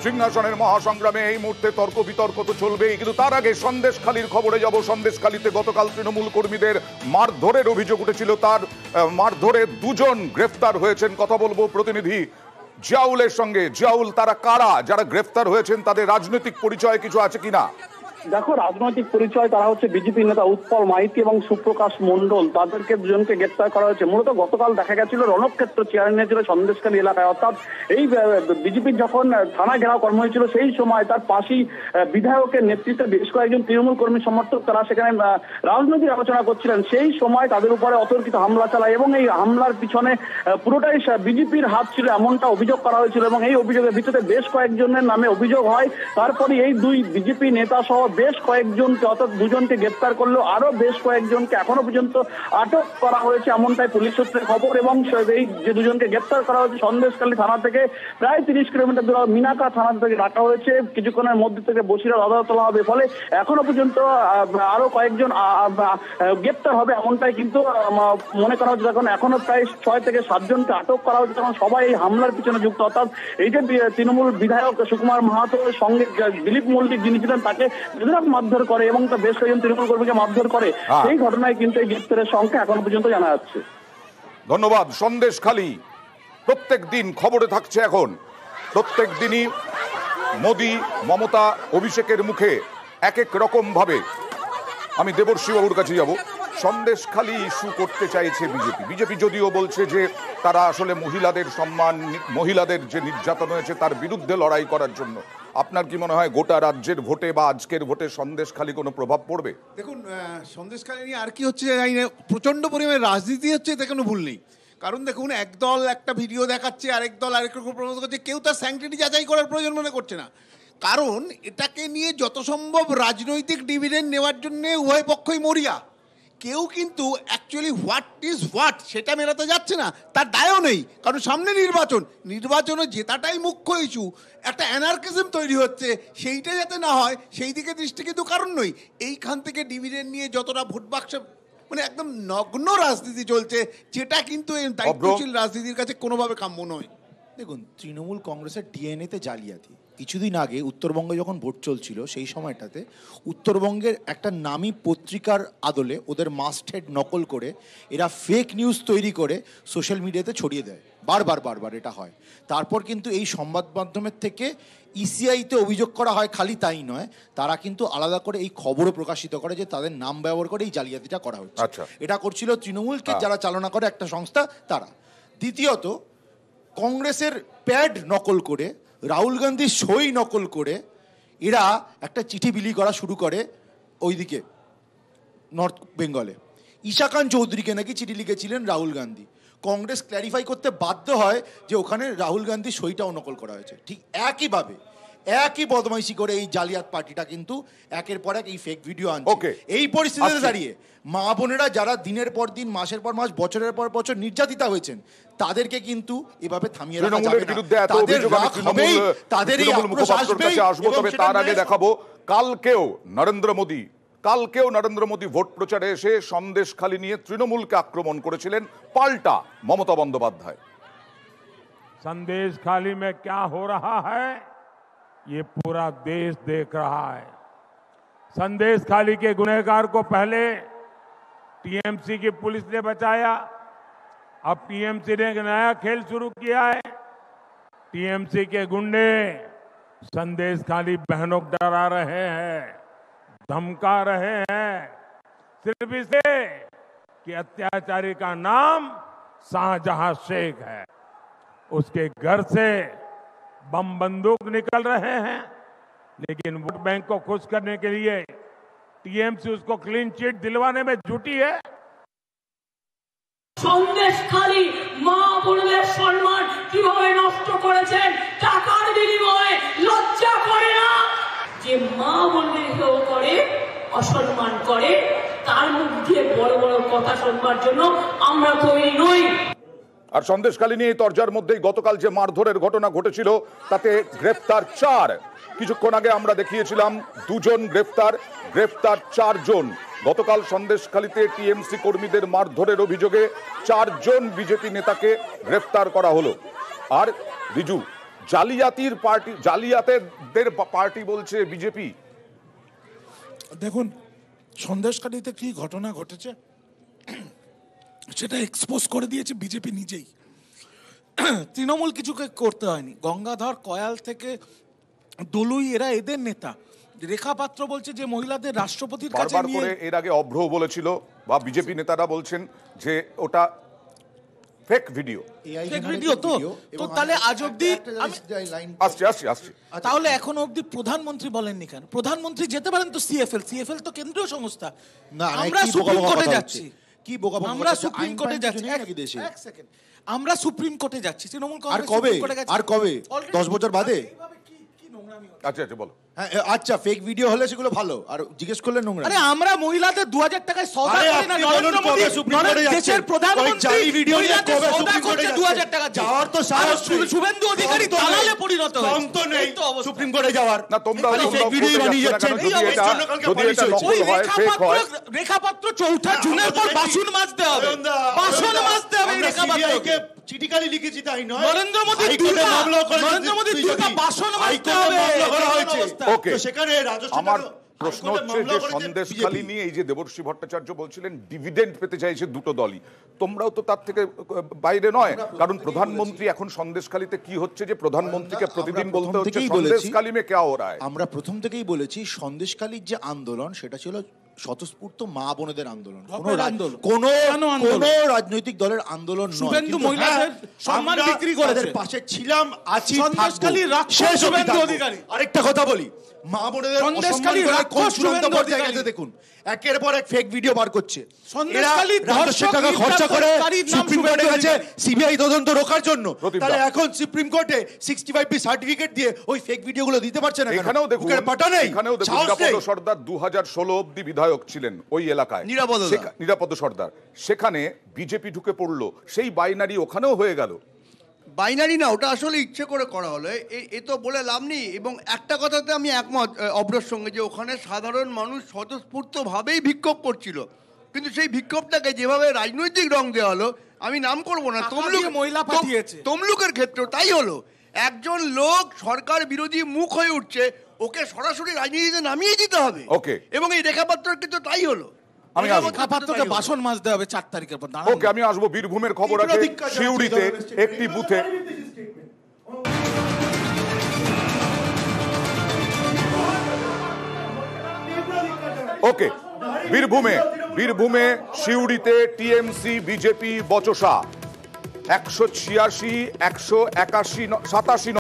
সিংহাসনের মহাসংগ্রামে এই মুহূর্তে তর্ক বিতর্ক তো চলবেই, কিন্তু তার আগে সন্দেশখালীর খবরে যাব। সন্দেশখালীতে গতকাল তৃণমূল কর্মীদের মারধরের অভিযোগ উঠেছিল, তার মারধরে দুজন গ্রেফতার হয়েছেন। কথা বলবো প্রতিনিধি জিয়াউলের সঙ্গে। জিয়াউল, তারা কারা যারা গ্রেফতার হয়েছেন? তাদের রাজনৈতিক পরিচয় কিছু আছে কিনা? দেখো, রাজনৈতিক পরিচয় তারা হচ্ছে বিজেপি নেতা উৎপল মাইতি এবং সুপ্রকাশ মণ্ডল। তাদেরকে দুজনকে গ্রেপ্তার করা হয়েছে। মূলত গতকাল দেখা গেছিল রণক্ষেত্র চেয়ার নিয়েছিল সন্দেশখালী এলাকায়, অর্থাৎ এই বিজেপির যখন থানা ঘেরাও কর্ম হয়েছিল সেই সময় তার পাশেই বিধায়কের নেতৃত্বে বেশ কয়েকজন তৃণমূল কর্মী সমর্থক তারা সেখানে রাজনৈতিক আলোচনা করছিলেন। সেই সময় তাদের উপরে অতর্কিত হামলা চালায় এবং এই হামলার পিছনে পুরোটাই বিজেপির হাত ছিল এমনটা অভিযোগ করা হয়েছিল এবং এই অভিযোগের ভিত্তিতে বেশ কয়েকজনের নামে অভিযোগ হয়। তারপরে এই দুই বিজেপি নেতা সহ বেশ কয়েকজনকে, অর্থাৎ দুজনকে গ্রেপ্তার করলো, আরো বেশ কয়েকজনকে এখনো পর্যন্ত আটক করা হয়েছে এমনটাই পুলিশ সূত্রের খবর। এবং এই যে দুজনকে গ্রেপ্তার করা হয়েছে সন্দেশখালী থানা থেকে প্রায় 30 কিলোমিটার দূরে মিনাকা থানা থেকে ডাকা হয়েছে। কিছুক্ষণের মধ্যে থেকে বসিরহাট আদালত তোলা হবে, ফলে এখনো পর্যন্ত আরো কয়েকজন গ্রেপ্তার হবে এমনটাই কিন্তু মনে করা হচ্ছে। এখন এখনো প্রায় 6 থেকে 7 জনকে আটক করা হচ্ছে এবং সবাই এই হামলার পিছনে যুক্ত। অর্থাৎ এই যে তৃণমূল বিধায়ক সুকুমার মাহাতোর সঙ্গে দিলীপ মল্লিক যিনি ছিলেন তাকে মারধর করে এবং বেশ কয়েকজন তৃণমূল কর্মীকে মারধর করে, সেই ঘটনায় কিন্তু এই গ্রেপ্তারের সংখ্যা এখনো পর্যন্ত জানা যাচ্ছে। ধন্যবাদ। সন্দেশখালী প্রত্যেক দিন খবরে থাকছে। এখন প্রত্যেক দিনই মোদি, মমতা, অভিষেকের মুখে এক এক রকম ভাবে। আমি দেবর্ষী বাবুর কাছে যাব। সন্দেশখালী ইস্যু করতে চাইছে বিজেপি যদিও বলছে যে তারা আসলে মহিলাদের সম্মান, মহিলাদের যে নির্যাতন হয়েছে তার বিরুদ্ধে লড়াই করার জন্য। আপনার কি মনে হয় গোটা রাজ্যের ভোটে বা আজকের ভোটে সন্দেশখালী কোনো প্রভাব পড়বে? দেখুন, সন্দেশখালী নিয়ে আর কি হচ্ছে জানি না, প্রচণ্ড পরিমাণে রাজনীতি হচ্ছে, এতে কোনো ভুল নেই। কারণ দেখুন, একদল একটা ভিডিও দেখাচ্ছে, আরেক দল আরেক রকম প্রমাণ করছে, কেউ তার স্যাংটিটি যাচাই করার প্রয়োজন মনে করছে না। কারণ এটাকে নিয়ে যত সম্ভব রাজনৈতিক ডিভিডেন্ড নেওয়ার জন্য উভয় পক্ষই মরিয়া। কেউ কিন্তু অ্যাকচুয়ালি হোয়াট ইজ হোয়াট সেটা মেলাতে যাচ্ছে না, তার দায়ও নেই। কারণ সামনে নির্বাচনে জেতাটাই মুখ্য ইস্যু। একটা অ্যানার্কিজম তৈরি হচ্ছে, সেইটা যাতে না হয় সেই দিকে দৃষ্টি কিন্তু কারণ নই। এইখান থেকে ডিভিডেন্ড নিয়ে যতটা ভোট বাক্সে মানে একদম নগ্ন রাজনীতি চলছে, যেটা কিন্তু এই দায়িত্বশীল রাজনীতির কাছে কোনোভাবে কাম্য নয়। দেখুন, তৃণমূল কংগ্রেসের ডিএনএতে জালিয়াতি। কিছুদিন আগে উত্তরবঙ্গে যখন ভোট চলছিল সেই সময়টাতে উত্তরবঙ্গের একটা নামী পত্রিকার আদলে ওদের মাস্টহেড নকল করে এরা ফেক নিউজ তৈরি করে সোশ্যাল মিডিয়াতে ছড়িয়ে দেয়। বারবার এটা হয়। তারপর কিন্তু এই সংবাদ মাধ্যমের থেকে ইসিআইতে অভিযোগ করা হয়। খালি তাই নয়, তারা কিন্তু আলাদা করে এই খবরও প্রকাশিত করে যে তাদের নাম ব্যবহার করে এই জালিয়াতিটা করা হচ্ছে। এটা করছিল তৃণমূলকে যারা চালনা করে একটা সংস্থা তারা। দ্বিতীয়ত, কংগ্রেসের প্যাড নকল করে, রাহুল গান্ধীর সই নকল করে এরা একটা চিঠি বিলি করা শুরু করে ওইদিকে নর্থ বেঙ্গলে। ঈশাকান্ত চৌধুরীকে নাকি চিঠি লিখেছিলেন রাহুল গান্ধী। কংগ্রেস ক্ল্যারিফাই করতে বাধ্য হয় যে ওখানে রাহুল গান্ধীর সইটাও নকল করা হয়েছে। ঠিক একইভাবে একই বদমাইশি করে এই জালিয়াত পার্টিটা কিন্তু একের পর এক এই ফেক ভিডিও আনছে। এই পরিস্থিতিতে দাঁড়িয়ে মা বোনেরা যারা দিনের পর দিন, মাসের পর মাস, বছরের পর বছর নির্যাতিতা হয়েছেন তাদেরকে কিন্তু এভাবে থামিয়ে রাখা যাবে না। তাদের এই আক্রোশ আসবে। তবে তার আগে দেখাবো কালকেও নরেন্দ্র মোদী ভোট প্রচারে এসে সন্দেশখালী নিয়ে তৃণমূলকে আক্রমণ করেছিলেন পাল্টা মমতা বন্দ্যোপাধ্যায়। संदेशखाली में क्या हो रहा है ये पूरा देश देख रहा है। संदेशखाली के गुनहगार को पहले टीएमसी की पुलिस ने बचाया, अब टीएमसी ने एक नया खेल शुरू किया है। टीएमसी के गुंडे संदेशखाली बहनों को डरा रहे हैं, धमका रहे हैं, सिर्फ इसे कि अत्याचारी का नाम शाहजहां शेख है। उसके घर से बम बंदूक निकल रहे हैं, लेकिन वोट बैंक को खुश करने के लिए टीएमसी उसको क्लीन चिट दिलवाने में जुटी है। সন্দেশখালী মা বোনদের সম্মান কিভাবে নষ্ট করেছেন টাকার বিনিময়ে? লজ্জা করে না? যে মা বোনদের হেয় করে, অসম্মান করে, তার মুখ দিয়ে বড় বড় কথা শুনবার জন্য আমরা তৈরি নই। আর সন্দেশখালী নিয়ে তরজার মধ্যেই গতকাল যে মারধরের ঘটনা ঘটেছিল তাতে গ্রেফতার 4। কিছুক্ষণ আগে আমরা দেখিয়েছিলাম 2 জন গ্রেফতার 4 জন। গতকাল সন্দেশখালীতে টিএমসি কর্মীদের মারধরের অভিযোগে 4 জন বিজেপি নেতাকে গ্রেফতার করা হলো। আর রিজু, জালিয়াতির পার্টি, জালিয়াতের পার্টি বলছে বিজেপি। দেখুন, সন্দেশখালীতে কি ঘটনা ঘটেছে সেটা এক্সপোজ করে দিয়েছে বিজেপি নিজেই। তৃণমূল কিছুকে করতে হয়নি। গঙ্গাধর, কয়াল থেকে দলুই, এরা এদের নেতা। রেখা পাত্র বলছে যে মহিলাদের রাষ্ট্রপতির কাছে বারবার নিয়ে, করে এর আগে অভ্র বলেছিল বা বিজেপি নেতারা বলছেন যে ওটা ফেক ভিডিও। ফেক ভিডিও তো তাহলে আজ অব্দি আসছে তাহলে এখনো অব্দি প্রধানমন্ত্রী বলেননি কেন? প্রধানমন্ত্রী যেতে পারেন তো সিএফএল তো কেন্দ্রীয় সংস্থা। আমরা সুপ্রিম কোর্টে যাচ্ছি, কি বোকা আমরা সুপ্রিম কোর্টে যাচ্ছি। এক সেকেন্ড, আমরা সুপ্রিম কোর্টে যাচ্ছি। তৃণমূল কংগ্রেস সুপ্রিম কোর্টে গেছে। আর কবে? 10 বছর বাদে? আচ্ছা বলো। হ্যাঁ, আচ্ছা, ফেক ভিডিও হলে সেগুলো ভালো, আর জিজ্ঞেস করলে নোংরা। আরে আমরা মহিলাদের 2000 টাকায় সওদা করি না? নরেন্দ্র মোদী দেশের প্রধানমন্ত্রী ভিডিও নিয়ে কবে সওদা সুপ্রিম কোর্টে করছে 2000 টাকা যাওয়ার তো সাহস নেই। শুভেন্দু অধিকারী দালালে পরিণত হয়েছে। তো নেই সুপ্রিম কোর্টে যাওয়ার। না, তোমরা ফেক ভিডিও বানিয়ে যাচ্ছেন। যদি এটা নকল হয়, ফেক হয়। রেখাপাত্র 4 জুনের পর বাসন মাজতে হবে, বাসন মাজতে হবে। রেখাপাত্রকে চিঠিখালি লিখেছি তাই নয়, নরেন্দ্র মোদী দুর্গা বাসন মাজতে হবে। ওকে, আমার প্রশ্ন হচ্ছে যে সন্দেশখালী নিয়ে এই যে দেবর্ষী ভট্টাচার্য বলছিলেন ডিভিডেন্ড পেতে চাইছে দুটো দলই, তোমরাও তো তার থেকে বাইরে নয়। কারণ প্রধানমন্ত্রী এখন সন্দেশখালীতে কি হচ্ছে যে প্রধানমন্ত্রীকে প্রতিদিন বলতে হচ্ছে সন্দেশখালী মে ক্যা হো রা হ্যায়। আমরা প্রথম থেকেই বলেছি সন্দেশখালীর যে আন্দোলন সেটা ছিল স্বতঃস্ফূর্ত মা বোনেদের আন্দোলন, কোন রাজনৈতিক দলের আন্দোলন নয়। শুভেন্দু মহিলাদের সম্মান বিক্রি করেছে, পাশে ছিলাম, আছি, সন্দেশখালীর রাক্ষস শুভেন্দু অধিকারী। আরেকটা কথা বলি, মা বোনেদের সন্দেশখালীর রাক্ষস শুভেন্দু অধিকারী দেখুন একের পর এক ফেক ভিডিও বার করছে। সন্দেশখালীর রাজস্বের টাকা খরচা করে সুপ্রিম কোর্টে গেছে সিবিআই তদন্ত রোখার জন্য, তাহলে এখন সুপ্রিম কোর্টে 65B সার্টিফিকেট দিয়ে ওই ফেক ভিডিওগুলো দিতে পারছে না। এখানেও দেখুন, পাটা নেই। এখানেও দেখুন নিরাপদ সর্দার 2016 অবধি বিধায়ক ছিলেন ওই এলাকায়, নিরাপদ সর্দার, সেখানে বিজেপি ঢুকে পড়লো, সেই বাইনারি ওখানেও হয়ে গেল। বাইনারি না, ওটা আসলে ইচ্ছে করে করা হলো, এ তো বলে লাভ নেই। এবং একটা কথাতে আমি একমত অব্রর সঙ্গে, যে ওখানে সাধারণ মানুষ স্বতঃস্ফূর্তভাবেই বিক্ষোভ করছিল, কিন্তু সেই বিক্ষোভটাকে যেভাবে রাজনৈতিক রং দেওয়া হলো, আমি নাম করবো না, তমলুকের ক্ষেত্রেও তাই হলো। একজন লোক সরকার বিরোধী মুখ হয়ে উঠছে, ওকে সরাসরি রাজনীতিতে নামিয়ে দিতে হবে। ওকে, এবং এই রেখাপাত্রের ক্ষেত্রে তাই হলো। আমি রেখাপাত্রকে বাসন মাজতে হবে 4 তারিখের পর। ওকে, আমি আসবো। বীরভূমের খবর আছে, সিউড়িতে একটি বুথে ওকে, বীরভূমে সিউড়িতে টিএমসি বিজেপি বচসা 186, 181, 87